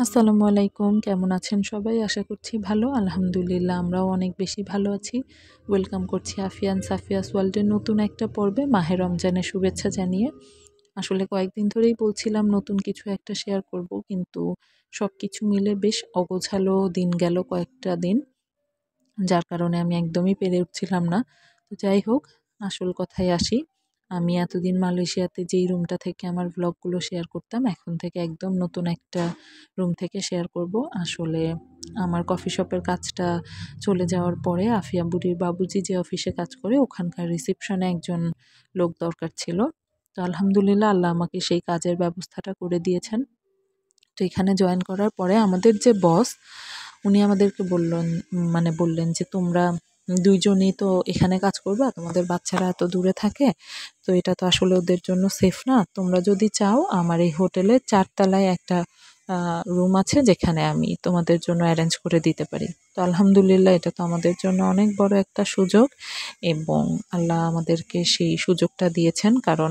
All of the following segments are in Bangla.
আসসালামু আলাইকুম। কেমন আছেন সবাই? আশা করছি ভালো। আলহামদুলিল্লাহ আমরাও অনেক বেশি ভালো আছি। ওয়েলকাম করছি আফিয়ান সাফিয়াস ওয়ার্ল্ডের নতুন একটা পর্বে মাহে রমজানের শুভেচ্ছা জানিয়ে। আসলে কয়েকদিন ধরেই বলছিলাম নতুন কিছু একটা শেয়ার করব, কিন্তু সবকিছু মিলে বেশ অগোছালো দিন গেল কয়েকটা দিন। যার কারণে আমি একদমই পেরে উঠছিলাম না। তো যাই হোক, আসল কথায় আসি। আমি এতদিন মালয়েশিয়াতে যেই রুমটা থেকে আমার ভ্লগগুলো শেয়ার করতাম, এখন থেকে একদম নতুন একটা রুম থেকে শেয়ার করব। আসলে আমার কফি শপের কাজটা চলে যাওয়ার পরে আফিয়া বুড়ির বাবুজি যে অফিসে কাজ করে ওখানকার রিসেপশনে একজন লোক দরকার ছিল। তো আলহামদুলিল্লাহ আল্লাহ আমাকে সেই কাজের ব্যবস্থাটা করে দিয়েছেন। তো এখানে জয়েন করার পরে আমাদের যে বস, উনি আমাদেরকে বললেন যে তোমরা দুইজনই তো এখানে কাজ করবা, তোমাদের বাচ্চারা এত দূরে থাকে, তো এটা তো আসলে ওদের জন্য সেফ না। তোমরা যদি চাও আমার এই হোটেলে 4 তলায় একটা রুম আছে যেখানে আমি তোমাদের জন্য অ্যারেঞ্জ করে দিতে পারি। তো আলহামদুলিল্লাহ এটা তো আমাদের জন্য অনেক বড় একটা সুযোগ, এবং আল্লাহ আমাদেরকে সেই সুযোগটা দিয়েছেন। কারণ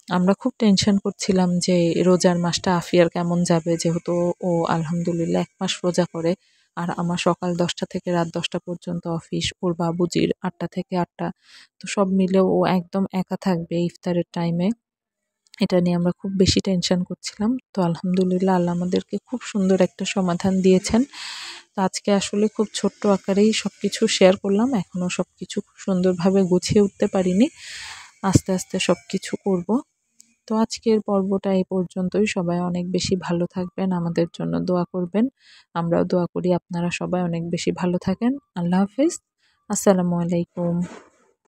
আমরা খুব টেনশন করছিলাম যে রোজার মাসটা আফিয়ার কেমন যাবে, যেহেতু ও আলহামদুলিল্লাহ 1 মাস রোজা করে। আর আমার সকাল 10টা থেকে রাত 10টা পর্যন্ত অফিস, ওর বাবুজির 8টা থেকে 8টা। তো সব মিলে ও একদম একা থাকবে ইফতারের টাইমে, এটা নিয়ে আমরা খুব বেশি টেনশন করছিলাম। তো আলহামদুলিল্লাহ আল্লাহ আমাদেরকে খুব সুন্দর একটা সমাধান দিয়েছেন। তো আজকে আসলে খুব ছোট্ট আকারেই সবকিছু শেয়ার করলাম, এখনও সবকিছু খুব সুন্দরভাবে গুছিয়ে উঠতে পারিনি, আস্তে আস্তে সবকিছু করব। তো আজকের পর্বটা এই পর্যন্তই। সবাই অনেক বেশি ভালো থাকবেন, আমাদের জন্য দোয়া করবেন। আমরাও দোয়া করি আপনারা সবাই অনেক বেশি ভালো থাকেন। আল্লাহ হাফিজ। আসসালামু আলাইকুম।